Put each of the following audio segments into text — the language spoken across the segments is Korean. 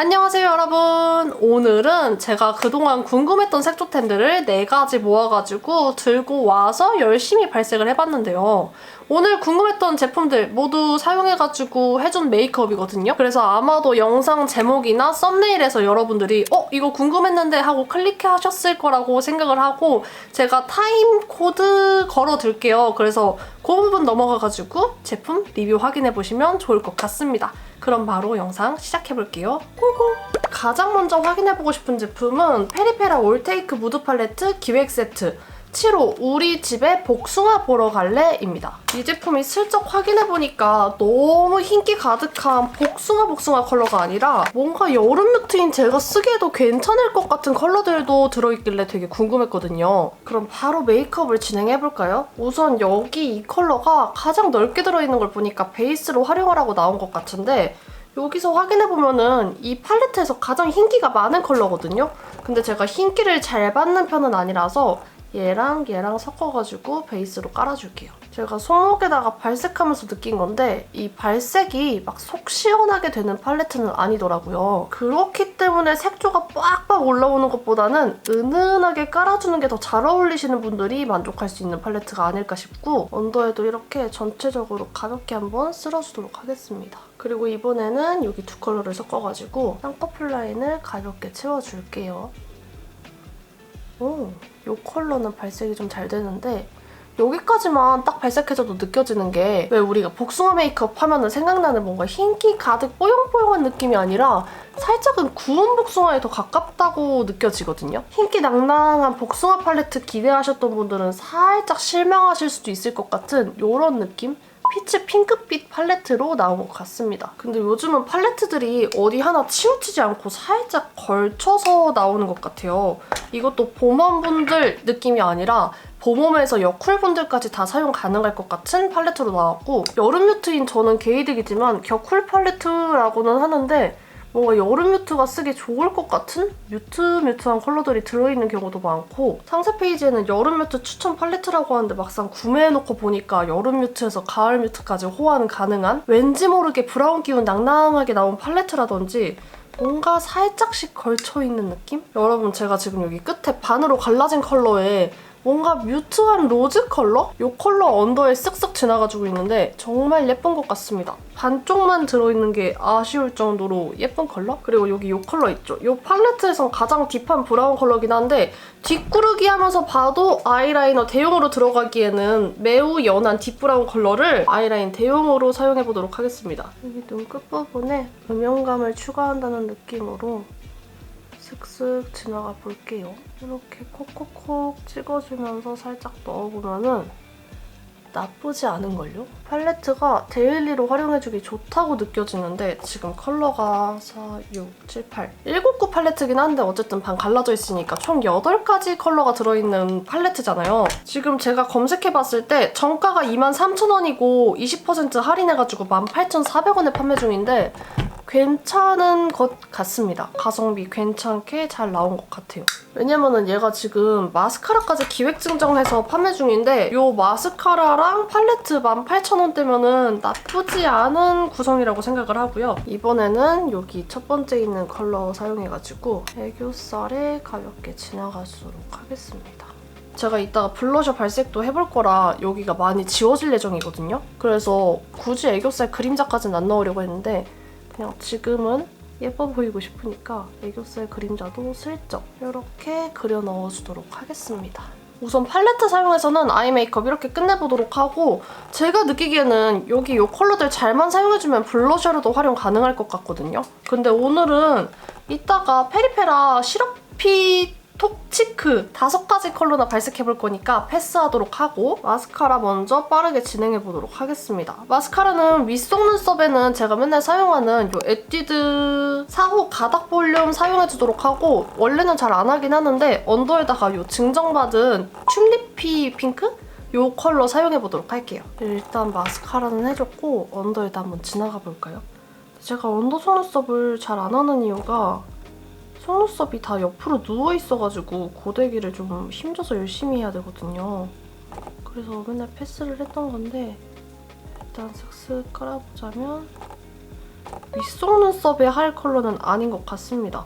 안녕하세요 여러분. 오늘은 제가 그동안 궁금했던 색조템들을 4가지 모아가지고 들고 와서 열심히 발색을 해봤는데요. 오늘 궁금했던 제품들 모두 사용해가지고 해준 메이크업이거든요. 그래서 아마도 영상 제목이나 썸네일에서 여러분들이 이거 궁금했는데 하고 클릭하셨을 거라고 생각을 하고 제가 타임 코드 걸어둘게요. 그래서 그 부분 넘어가가지고 제품 리뷰 확인해보시면 좋을 것 같습니다. 그럼 바로 영상 시작해볼게요. 고고! 가장 먼저 확인해보고 싶은 제품은 페리페라 올테이크 무드 팔레트 기획 세트 7호 우리 집에 복숭아 보러 갈래입니다. 이 제품이 슬쩍 확인해보니까 너무 흰기 가득한 복숭아 컬러가 아니라 뭔가 여름 뮤트인 제가 쓰기에도 괜찮을 것 같은 컬러들도 들어있길래 되게 궁금했거든요. 그럼 바로 메이크업을 진행해볼까요? 우선 여기 이 컬러가 가장 넓게 들어있는 걸 보니까 베이스로 활용하라고 나온 것 같은데 여기서 확인해보면은 이 팔레트에서 가장 흰기가 많은 컬러거든요? 근데 제가 흰기를 잘 받는 편은 아니라서 얘랑 섞어가지고 베이스로 깔아줄게요. 제가 손목에다가 발색하면서 느낀 건데 이 발색이 막 속 시원하게 되는 팔레트는 아니더라고요. 그렇기 때문에 색조가 빡빡 올라오는 것보다는 은은하게 깔아주는 게 더 잘 어울리시는 분들이 만족할 수 있는 팔레트가 아닐까 싶고 언더에도 이렇게 전체적으로 가볍게 한번 쓸어주도록 하겠습니다. 그리고 이번에는 여기 두 컬러를 섞어가지고 쌍꺼풀 라인을 가볍게 채워줄게요. 이 컬러는 발색이 좀 잘 되는데 여기까지만 딱 발색해줘도 느껴지는 게 왜 우리가 복숭아 메이크업 하면은 생각나는 뭔가 흰기 가득 뽀용뽀용한 느낌이 아니라 살짝은 구운 복숭아에 더 가깝다고 느껴지거든요. 흰기 낭낭한 복숭아 팔레트 기대하셨던 분들은 살짝 실망하실 수도 있을 것 같은 이런 느낌? 피치 핑크빛 팔레트로 나온 것 같습니다. 근데 요즘은 팔레트들이 어디 하나 치우치지 않고 살짝 걸쳐서 나오는 것 같아요. 이것도 봄웜분들 느낌이 아니라 봄웜에서 여쿨분들까지 다 사용 가능할 것 같은 팔레트로 나왔고 여름 뮤트인 저는 개이득이지만 겨쿨 팔레트라고는 하는데 뭔가 여름 뮤트가 쓰기 좋을 것 같은 뮤트한 컬러들이 들어있는 경우도 많고 상세 페이지에는 여름 뮤트 추천 팔레트라고 하는데 막상 구매해놓고 보니까 여름 뮤트에서 가을 뮤트까지 호환 가능한 왠지 모르게 브라운 기운 낭낭하게 나온 팔레트라든지 뭔가 살짝씩 걸쳐있는 느낌? 여러분 제가 지금 여기 끝에 반으로 갈라진 컬러에 뭔가 뮤트한 로즈 컬러? 이 컬러 언더에 쓱쓱 지나가지고 있는데 정말 예쁜 것 같습니다. 반쪽만 들어있는 게 아쉬울 정도로 예쁜 컬러? 그리고 여기 이 컬러 있죠? 이 팔레트에선 가장 딥한 브라운 컬러긴 한데 뒷구르기 하면서 봐도 아이라이너 대용으로 들어가기에는 매우 연한 딥브라운 컬러를 아이라인 대용으로 사용해보도록 하겠습니다. 여기 눈 끝부분에 음영감을 추가한다는 느낌으로 슥슥 지나가 볼게요. 이렇게 콕콕콕 찍어주면서 살짝 넣어보면은 나쁘지 않은걸요? 팔레트가 데일리로 활용해주기 좋다고 느껴지는데 지금 컬러가 4, 6, 7, 8 7구 팔레트긴 한데 어쨌든 반 갈라져 있으니까 총 8가지 컬러가 들어있는 팔레트잖아요. 지금 제가 검색해봤을 때 정가가 23,000원이고 20% 할인해가지고 18,400원에 판매 중인데 괜찮은 것 같습니다. 가성비 괜찮게 잘 나온 것 같아요. 왜냐면은 얘가 지금 마스카라까지 기획 증정해서 판매 중인데 이 마스카라랑 팔레트 18,000원대면은 나쁘지 않은 구성이라고 생각을 하고요. 이번에는 여기 첫 번째 있는 컬러 사용해가지고 애교살에 가볍게 지나가도록 하겠습니다. 제가 이따가 블러셔 발색도 해볼 거라 여기가 많이 지워질 예정이거든요. 그래서 굳이 애교살 그림자까지는 안 넣으려고 했는데 그냥 지금은 예뻐 보이고 싶으니까 애교살 그림자도 슬쩍 이렇게 그려 넣어주도록 하겠습니다. 우선 팔레트 사용해서는 아이 메이크업 이렇게 끝내보도록 하고 제가 느끼기에는 여기 이 컬러들 잘만 사용해주면 블러셔로도 활용 가능할 것 같거든요. 근데 오늘은 이따가 페리페라 시럽피 톡치크 5가지 컬러나 발색해볼 거니까 패스하도록 하고 마스카라 먼저 빠르게 진행해보도록 하겠습니다. 마스카라는 윗속 눈썹에는 제가 맨날 사용하는 이 에뛰드 4호 가닥 볼륨 사용해주도록 하고 원래는 잘 안 하긴 하는데 언더에다가 이 증정받은 튤리피 핑크? 이 컬러 사용해보도록 할게요. 일단 마스카라는 해줬고 언더에다 한번 지나가 볼까요? 제가 언더 속눈썹을 잘 안 하는 이유가 속눈썹이 다 옆으로 누워있어가지고 고데기를 좀 힘줘서 열심히 해야 되거든요. 그래서 맨날 패스를 했던 건데 일단 슥슥 깔아보자면 윗속 눈썹에 할 컬러는 아닌 것 같습니다.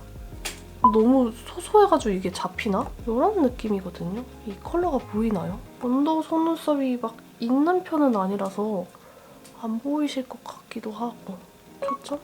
너무 소소해가지고 이게 잡히나? 이런 느낌이거든요. 이 컬러가 보이나요? 언더 속눈썹이 막 있는 편은 아니라서 안 보이실 것 같기도 하고. 초점?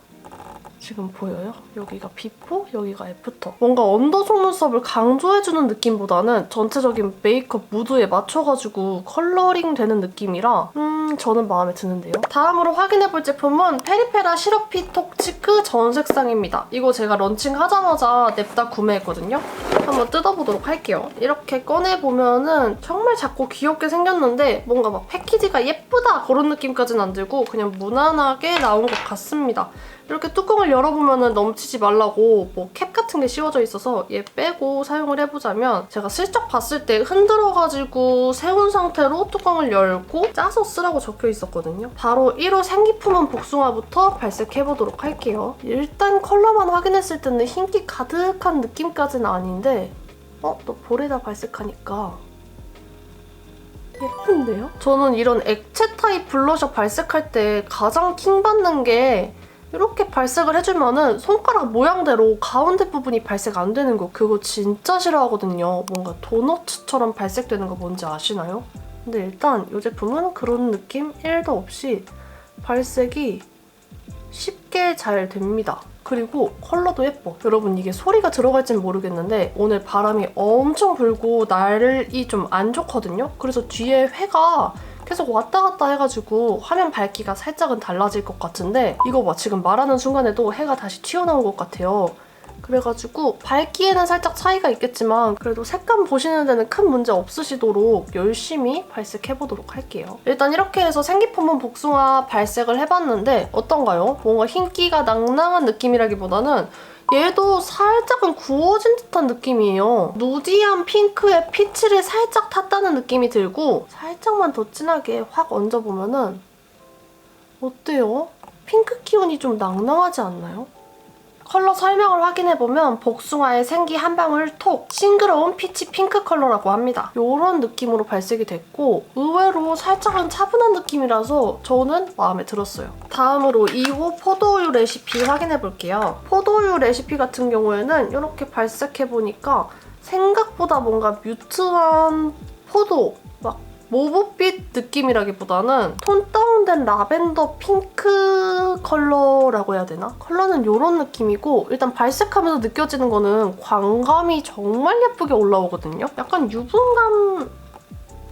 지금 보여요? 여기가 비포, 여기가 애프터. 뭔가 언더 속눈썹을 강조해주는 느낌보다는 전체적인 메이크업 무드에 맞춰가지고 컬러링 되는 느낌이라 저는 마음에 드는데요. 다음으로 확인해볼 제품은 페리페라 시럽피 톡치크 전색상입니다. 이거 제가 런칭하자마자 냅다 구매했거든요. 한번 뜯어보도록 할게요. 이렇게 꺼내보면은 정말 작고 귀엽게 생겼는데 뭔가 막 패키지가 예쁘다 그런 느낌까지는 안 들고 그냥 무난하게 나온 것 같습니다. 이렇게 뚜껑을 열어보면 넘치지 말라고 뭐 캡 같은 게 씌워져 있어서 얘 빼고 사용을 해보자면 제가 슬쩍 봤을 때 흔들어가지고 세운 상태로 뚜껑을 열고 짜서 쓰라고 적혀 있었거든요. 바로 1호 생기품은 복숭아부터 발색해보도록 할게요. 일단 컬러만 확인했을 때는 흰기 가득한 느낌까지는 아닌데 또 볼에다 발색하니까 예쁜데요? 저는 이런 액체 타입 블러셔 발색할 때 가장 킹받는 게 이렇게 발색을 해주면은 손가락 모양대로 가운데 부분이 발색 안 되는 거 그거 진짜 싫어하거든요. 뭔가 도너츠처럼 발색되는 거 뭔지 아시나요? 근데 일단 이 제품은 그런 느낌 1도 없이 발색이 쉽게 잘 됩니다. 그리고 컬러도 예뻐. 여러분 이게 소리가 들어갈지는 모르겠는데 오늘 바람이 엄청 불고 날이 좀 안 좋거든요? 그래서 뒤에 회가 계속 왔다 갔다 해가지고 화면 밝기가 살짝은 달라질 것 같은데 이거 봐, 지금 말하는 순간에도 해가 다시 튀어나온 것 같아요. 그래가지고 밝기에는 살짝 차이가 있겠지만 그래도 색감 보시는 데는 큰 문제 없으시도록 열심히 발색해보도록 할게요. 일단 이렇게 해서 생기품은 복숭아 발색을 해봤는데 어떤가요? 뭔가 흰기가 낭낭한 느낌이라기보다는 얘도 살짝은 구워진 듯한 느낌이에요. 누디한 핑크에 피치를 살짝 탔다는 느낌이 들고 살짝만 더 진하게 확 얹어보면은 어때요? 핑크 기운이 좀 낭낭하지 않나요? 컬러 설명을 확인해보면 복숭아의 생기 한 방울 톡, 싱그러운 피치 핑크 컬러라고 합니다. 이런 느낌으로 발색이 됐고 의외로 살짝은 차분한 느낌이라서 저는 마음에 들었어요. 다음으로 2호 포도우유 레시피 확인해볼게요. 포도우유 레시피 같은 경우에는 이렇게 발색해보니까 생각보다 뭔가 뮤트한 포도, 막 모브빛 느낌이라기보다는 톤 다운된 라벤더 핑크 컬러라고 해야 되나? 컬러는 이런 느낌이고 일단 발색하면서 느껴지는 거는 광감이 정말 예쁘게 올라오거든요? 약간 유분감이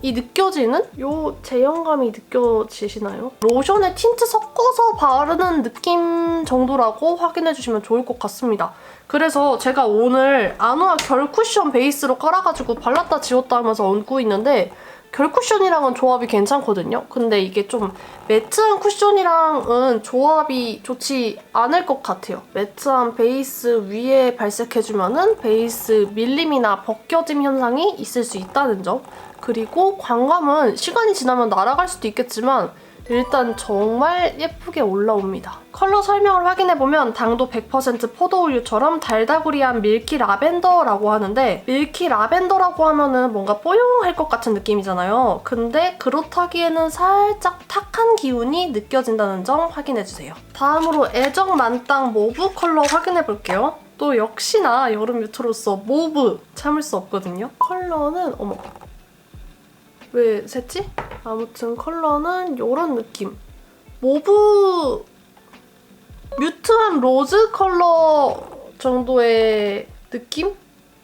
느껴지는? 요 제형감이 느껴지시나요? 로션에 틴트 섞어서 바르는 느낌 정도라고 확인해주시면 좋을 것 같습니다. 그래서 제가 오늘 아누아 결 쿠션 베이스로 깔아가지고 발랐다 지웠다 하면서 얹고 있는데 결 쿠션이랑은 조합이 괜찮거든요? 근데 이게 좀 매트한 쿠션이랑은 조합이 좋지 않을 것 같아요. 매트한 베이스 위에 발색해주면은 베이스 밀림이나 벗겨짐 현상이 있을 수 있다는 점. 그리고 광감은 시간이 지나면 날아갈 수도 있겠지만 일단 정말 예쁘게 올라옵니다. 컬러 설명을 확인해보면 당도 100% 포도우유처럼 달다구리한 밀키 라벤더라고 하는데 밀키 라벤더라고 하면은 뭔가 뽀용할 것 같은 느낌이잖아요. 근데 그렇다기에는 살짝 탁한 기운이 느껴진다는 점 확인해주세요. 다음으로 애정 만땅 모브 컬러 확인해볼게요. 또 역시나 여름 뮤트로서 모브 참을 수 없거든요. 컬러는 어머 왜 샜지? 아무튼 컬러는 이런 느낌. 모브 뮤트한 로즈 컬러 정도의 느낌?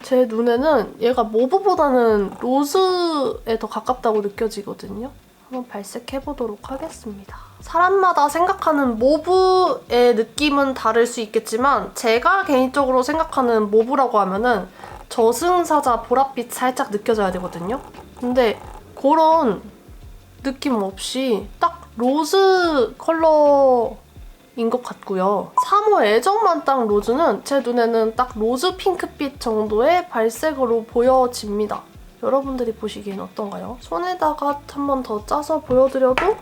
제 눈에는 얘가 모브보다는 로즈에 더 가깝다고 느껴지거든요. 한번 발색해보도록 하겠습니다. 사람마다 생각하는 모브의 느낌은 다를 수 있겠지만 제가 개인적으로 생각하는 모브라고 하면은 저승사자 보랏빛 살짝 느껴져야 되거든요. 근데 그런 느낌 없이 딱 로즈 컬러인 것 같고요. 3호 애정만땅 로즈는 제 눈에는 딱 로즈 핑크빛 정도의 발색으로 보여집니다. 여러분들이 보시기엔 어떤가요? 손에다가 한 번 더 짜서 보여드려도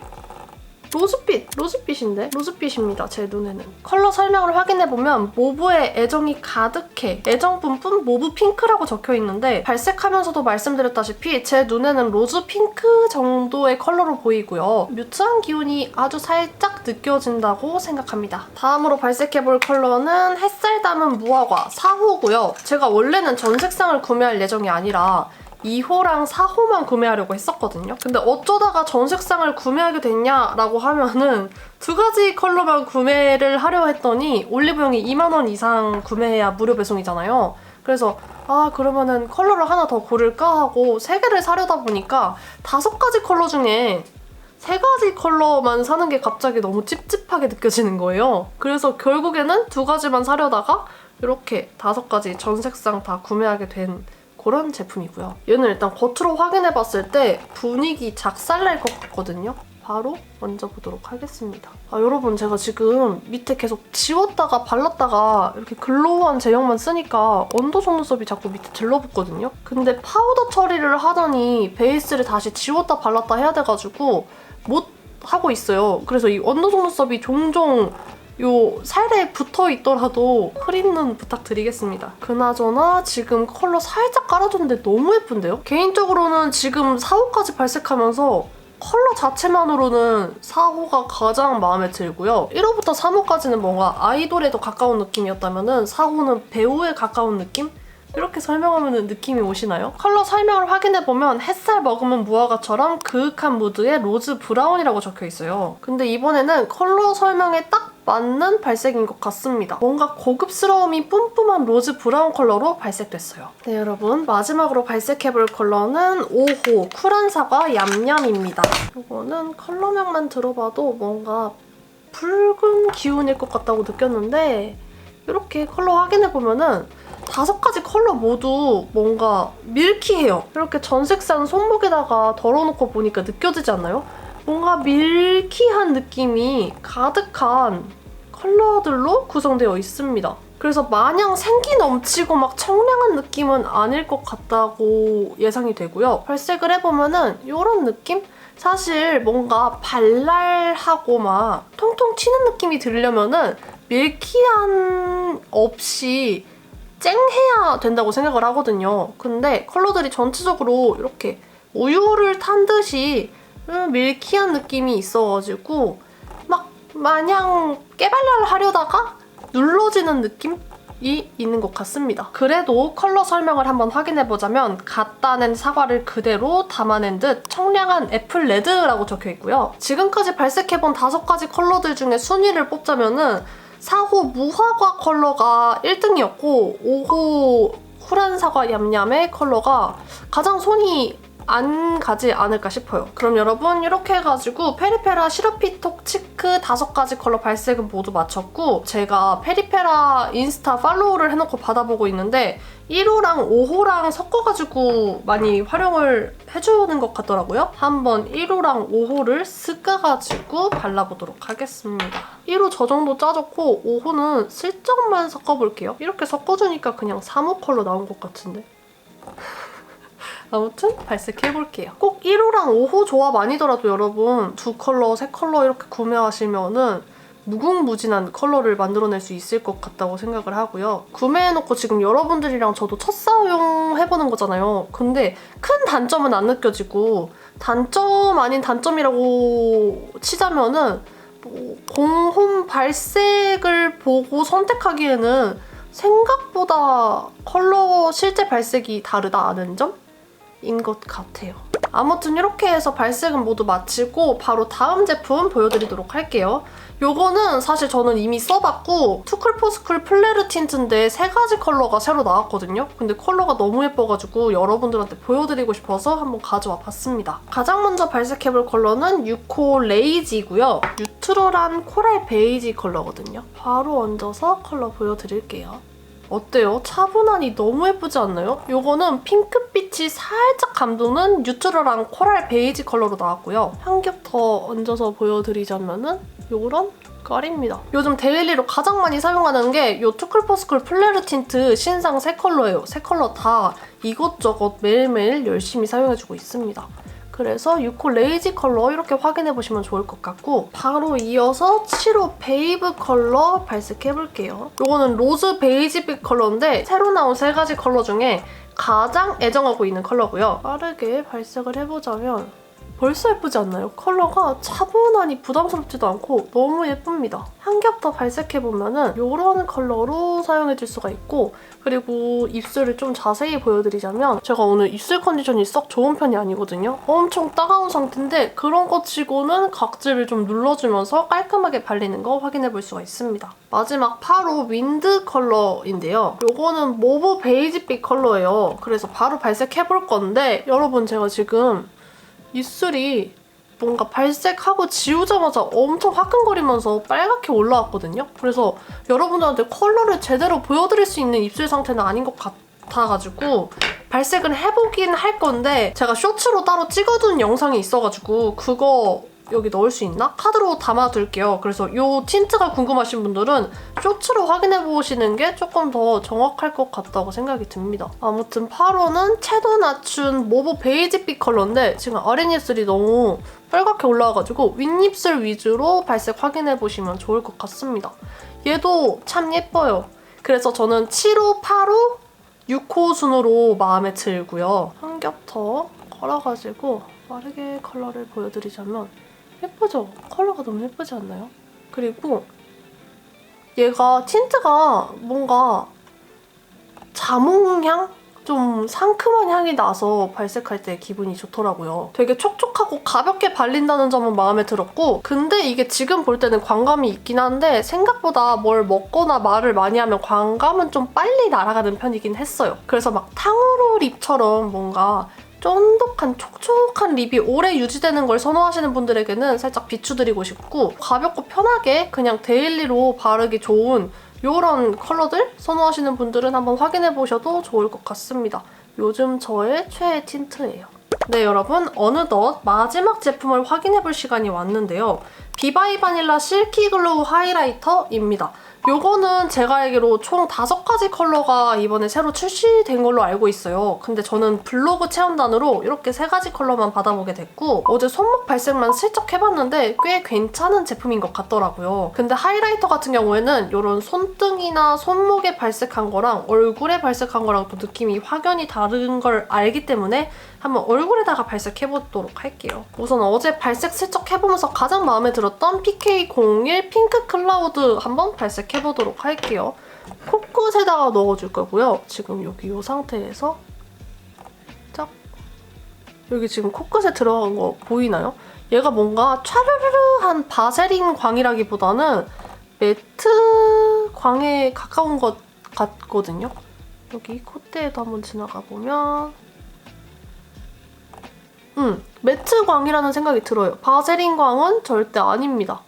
로즈빛인데? 로즈빛입니다, 제 눈에는. 컬러 설명을 확인해보면 모브에 애정이 가득해. 애정 뿜뿜 모브 핑크라고 적혀있는데 발색하면서도 말씀드렸다시피 제 눈에는 로즈 핑크 정도의 컬러로 보이고요. 뮤트한 기운이 아주 살짝 느껴진다고 생각합니다. 다음으로 발색해볼 컬러는 햇살 담은 무화과 4호고요. 제가 원래는 전 색상을 구매할 예정이 아니라 2호랑 4호만 구매하려고 했었거든요. 근데 어쩌다가 전 색상을 구매하게 됐냐라고 하면은 두 가지 컬러만 구매를 하려 했더니 올리브영이 2만 원 이상 구매해야 무료 배송이잖아요. 그래서 그러면은 컬러를 하나 더 고를까 하고 3개를 사려다 보니까 5가지 컬러 중에 3가지 컬러만 사는 게 갑자기 너무 찝찝하게 느껴지는 거예요. 그래서 결국에는 2가지만 사려다가 이렇게 5가지 전 색상 다 구매하게 된 그런 제품이고요. 얘는 일단 겉으로 확인해봤을 때 분위기 작살날 것 같거든요. 바로 얹어보도록 하겠습니다. 여러분 제가 지금 밑에 계속 지웠다가 발랐다가 이렇게 글로우한 제형만 쓰니까 언더 속눈썹이 자꾸 밑에 들러붙거든요. 근데 파우더 처리를 하더니 베이스를 다시 지웠다 발랐다 해야 돼가지고 못 하고 있어요. 그래서 이 언더 속눈썹이 종종 요 살에 붙어있더라도 흐린 눈 부탁드리겠습니다. 그나저나 지금 컬러 살짝 깔아줬는데 너무 예쁜데요? 개인적으로는 지금 4호까지 발색하면서 컬러 자체만으로는 4호가 가장 마음에 들고요. 1호부터 3호까지는 뭔가 아이돌에 더 가까운 느낌이었다면 4호는 배우에 가까운 느낌? 이렇게 설명하면 느낌이 오시나요? 컬러 설명을 확인해보면 햇살 머금은 무화과처럼 그윽한 무드의 로즈 브라운이라고 적혀있어요. 근데 이번에는 컬러 설명에 딱 맞는 발색인 것 같습니다. 뭔가 고급스러움이 뿜뿜한 로즈 브라운 컬러로 발색됐어요. 네, 여러분 마지막으로 발색해볼 컬러는 5호 쿨한 사과 얌얌입니다. 이거는 컬러명만 들어봐도 뭔가 붉은 기운일 것 같다고 느꼈는데 이렇게 컬러 확인해보면은 5가지 컬러 모두 뭔가 밀키해요. 이렇게 전색상 손목에다가 덜어놓고 보니까 느껴지지 않나요? 뭔가 밀키한 느낌이 가득한 컬러들로 구성되어 있습니다. 그래서 마냥 생기 넘치고 막 청량한 느낌은 아닐 것 같다고 예상이 되고요. 발색을 해보면은 이런 느낌? 사실 뭔가 발랄하고 막 통통 튀는 느낌이 들려면은 밀키한 없이 쨍해야 된다고 생각을 하거든요. 근데 컬러들이 전체적으로 이렇게 우유를 탄 듯이 밀키한 느낌이 있어가지고 막 마냥 깨발랄 하려다가 눌러지는 느낌이 있는 것 같습니다. 그래도 컬러 설명을 한번 확인해보자면 갖다 낸 사과를 그대로 담아낸 듯 청량한 애플 레드라고 적혀있고요. 지금까지 발색해본 5가지 컬러들 중에 순위를 뽑자면은 4호 무화과 컬러가 1등이었고 5호 쿨한 사과 얌얌의 컬러가 가장 손이 안 가지 않을까 싶어요. 그럼 여러분 이렇게 해가지고 페리페라 시럽피톡 치크 5가지 컬러 발색은 모두 마쳤고 제가 페리페라 인스타 팔로우를 해놓고 받아보고 있는데 1호랑 5호랑 섞어가지고 많이 활용을 해주는 것 같더라고요. 한번 1호랑 5호를 쓱까가지고 발라보도록 하겠습니다. 1호 저 정도 짜줬고 5호는 슬쩍만 섞어볼게요. 이렇게 섞어주니까 그냥 3호 컬러 나온 것 같은데? 아무튼 발색해볼게요. 꼭 1호랑 5호 조합 아니더라도 여러분 2컬러, 3컬러 이렇게 구매하시면은 무궁무진한 컬러를 만들어낼 수 있을 것 같다고 생각을 하고요. 구매해놓고 지금 여러분들이랑 저도 첫 사용해보는 거잖아요. 근데 큰 단점은 안 느껴지고 단점 아닌 단점이라고 치자면은 공홈 발색을 보고 선택하기에는 생각보다 컬러 실제 발색이 다르다는 점인 것 같아요. 아무튼 이렇게 해서 발색은 모두 마치고 바로 다음 제품 보여드리도록 할게요. 요거는 사실 저는 이미 써봤고 투쿨포스쿨 플레르 틴트인데 3가지 컬러가 새로 나왔거든요. 근데 컬러가 너무 예뻐가지고 여러분들한테 보여드리고 싶어서 한번 가져와 봤습니다. 가장 먼저 발색해볼 컬러는 6호 레이지고요. 뉴트럴한 코랄 베이지 컬러거든요. 바로 얹어서 컬러 보여드릴게요. 어때요? 차분하니 너무 예쁘지 않나요? 요거는 핑크빛이 살짝 감도는 뉴트럴한 코랄 베이지 컬러로 나왔고요. 한 겹 더 얹어서 보여드리자면은 요런 깔입니다. 요즘 데일리로 가장 많이 사용하는 게 요 투쿨포스쿨 플레르 틴트 신상 3컬러예요. 3컬러 다 이것저것 매일매일 열심히 사용해주고 있습니다. 그래서 6호 레이지 컬러 이렇게 확인해보시면 좋을 것 같고 바로 이어서 7호 베이브 컬러 발색해볼게요. 이거는 로즈 베이지빛 컬러인데 새로 나온 3가지 컬러 중에 가장 애정하고 있는 컬러고요. 빠르게 발색을 해보자면 벌써 예쁘지 않나요? 컬러가 차분하니 부담스럽지도 않고 너무 예쁩니다. 한 겹 더 발색해보면은 이런 컬러로 사용해줄 수가 있고 그리고 입술을 좀 자세히 보여드리자면 제가 오늘 입술 컨디션이 썩 좋은 편이 아니거든요. 엄청 따가운 상태인데 그런 거 치고는 각질을 좀 눌러주면서 깔끔하게 발리는 거 확인해볼 수가 있습니다. 마지막 8호 윈드 컬러인데요. 이거는 모브 베이지빛 컬러예요. 그래서 바로 발색해볼 건데 여러분 제가 지금 입술이 뭔가 발색하고 지우자마자 엄청 화끈거리면서 빨갛게 올라왔거든요. 그래서 여러분들한테 컬러를 제대로 보여드릴 수 있는 입술 상태는 아닌 것 같아가지고 발색을 해보긴 할 건데 제가 쇼츠로 따로 찍어둔 영상이 있어가지고 그거 여기 넣을 수 있나? 카드로 담아둘게요. 그래서 이 틴트가 궁금하신 분들은 쇼츠로 확인해보시는 게 조금 더 정확할 것 같다고 생각이 듭니다. 아무튼 8호는 채도 낮춘 모브 베이지빛 컬러인데 지금 아랫입술이 너무 빨갛게 올라와가지고 윗입술 위주로 발색 확인해보시면 좋을 것 같습니다. 얘도 참 예뻐요. 그래서 저는 7호, 8호, 6호 순으로 마음에 들고요. 한 겹 더 걸어가지고 빠르게 컬러를 보여드리자면 예쁘죠? 컬러가 너무 예쁘지 않나요? 그리고 얘가 틴트가 뭔가 자몽향? 좀 상큼한 향이 나서 발색할 때 기분이 좋더라고요. 되게 촉촉하고 가볍게 발린다는 점은 마음에 들었고 근데 이게 지금 볼 때는 광감이 있긴 한데 생각보다 뭘 먹거나 말을 많이 하면 광감은 좀 빨리 날아가는 편이긴 했어요. 그래서 막 탕후루 립처럼 뭔가 쫀득한 촉촉한 립이 오래 유지되는 걸 선호하시는 분들에게는 살짝 비추드리고 싶고 가볍고 편하게 그냥 데일리로 바르기 좋은 이런 컬러들 선호하시는 분들은 한번 확인해보셔도 좋을 것 같습니다. 요즘 저의 최애 틴트예요. 네 여러분 어느덧 마지막 제품을 확인해볼 시간이 왔는데요. 비바이 바닐라 실키 글로우 하이라이터입니다. 요거는 제가 알기로 총 5가지 컬러가 이번에 새로 출시된 걸로 알고 있어요. 근데 저는 블로그 체험단으로 이렇게 3가지 컬러만 받아보게 됐고 어제 손목 발색만 슬쩍 해봤는데 꽤 괜찮은 제품인 것 같더라고요. 근데 하이라이터 같은 경우에는 이런 손등이나 손목에 발색한 거랑 얼굴에 발색한 거랑 또 느낌이 확연히 다른 걸 알기 때문에 한번 얼굴에다가 발색해보도록 할게요. 우선 어제 발색 슬쩍 해보면서 가장 마음에 들었던 PK01 핑크 클라우드 한번 발색해보도록 할게요. 코끝에다가 넣어줄 거고요. 지금 여기 이 상태에서 짝 여기 지금 코끝에 들어간 거 보이나요? 얘가 뭔가 촤르르르한 바세린 광이라기보다는 매트 광에 가까운 것 같거든요. 여기 콧대에도 한번 지나가 보면 매트 광이라는 생각이 들어요. 바세린 광은 절대 아닙니다.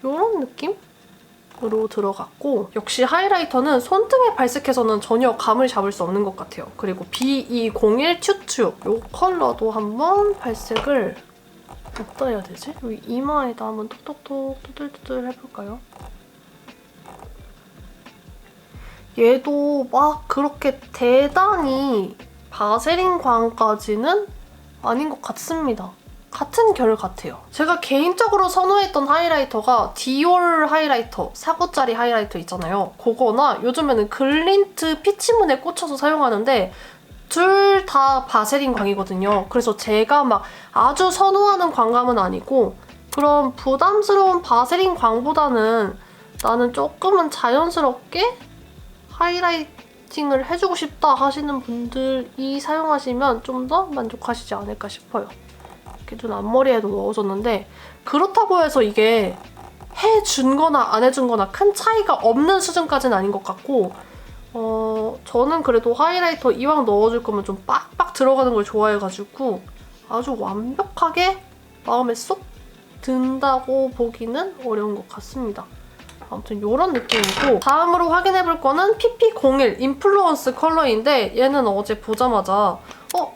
이런 느낌으로 들어갔고 역시 하이라이터는 손등에 발색해서는 전혀 감을 잡을 수 없는 것 같아요. 그리고 B201 튜튜 이 컬러도 한번 발색을 어디다 해야 되지? 여기 이마에다 한번 톡톡톡 두들두들 해볼까요? 얘도 막 그렇게 대단히 바세린 광까지는 아닌 것 같습니다. 같은 결 같아요. 제가 개인적으로 선호했던 하이라이터가 디올 하이라이터 4구짜리 하이라이터 있잖아요. 그거나 요즘에는 글린트 피치문에 꽂혀서 사용하는데 둘 다 바세린 광이거든요. 그래서 제가 막 아주 선호하는 광감은 아니고 그런 부담스러운 바세린 광보다는 나는 조금은 자연스럽게 하이라이팅을 해주고 싶다 하시는 분들이 사용하시면 좀 더 만족하시지 않을까 싶어요. 이렇게 눈 앞머리에도 넣어줬는데 그렇다고 해서 이게 해준 거나 안 해준 거나 큰 차이가 없는 수준까지는 아닌 것 같고 저는 그래도 하이라이터 이왕 넣어줄 거면 좀 빡빡 들어가는 걸 좋아해가지고 아주 완벽하게 마음에 쏙 든다고 보기는 어려운 것 같습니다. 아무튼 이런 느낌이고 다음으로 확인해볼 거는 PP01 인플루언스 컬러인데 얘는 어제 보자마자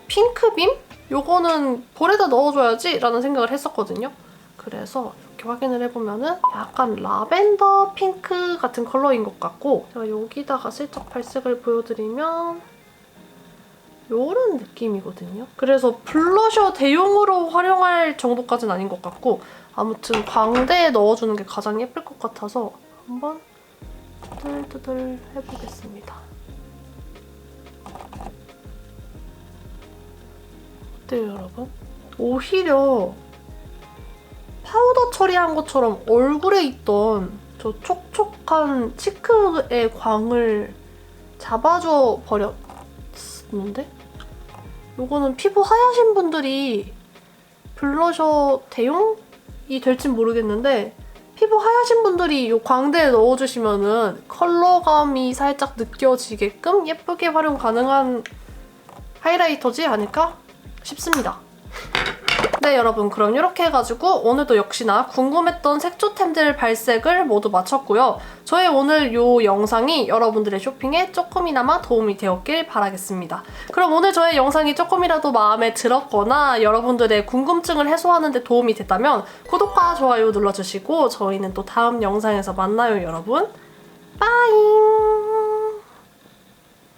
핑크빔? 요거는 볼에다 넣어줘야지 라는 생각을 했었거든요. 그래서 이렇게 확인을 해보면은 약간 라벤더 핑크 같은 컬러인 것 같고 제가 여기다가 슬쩍 발색을 보여드리면 요런 느낌이거든요. 그래서 블러셔 대용으로 활용할 정도까지는 아닌 것 같고 아무튼 광대에 넣어주는 게 가장 예쁠 것 같아서 한번 두들두들 해보겠습니다. 어때요, 여러분? 오히려 파우더 처리한 것처럼 얼굴에 있던 저 촉촉한 치크의 광을 잡아줘 버렸는데? 요거는 피부 하얘신 분들이 블러셔 대용이 될진 모르겠는데 피부 하얘신 분들이 이 광대에 넣어주시면은 컬러감이 살짝 느껴지게끔 예쁘게 활용 가능한 하이라이터지 않을까 싶습니다. 네, 여러분, 그럼 이렇게 해가지고 오늘도 역시나 궁금했던 색조템들 발색을 모두 마쳤고요. 저의 오늘 이 영상이 여러분들의 쇼핑에 조금이나마 도움이 되었길 바라겠습니다. 그럼 오늘 저의 영상이 조금이라도 마음에 들었거나 여러분들의 궁금증을 해소하는 데 도움이 됐다면 구독과 좋아요 눌러주시고 저희는 또 다음 영상에서 만나요, 여러분. 빠잉!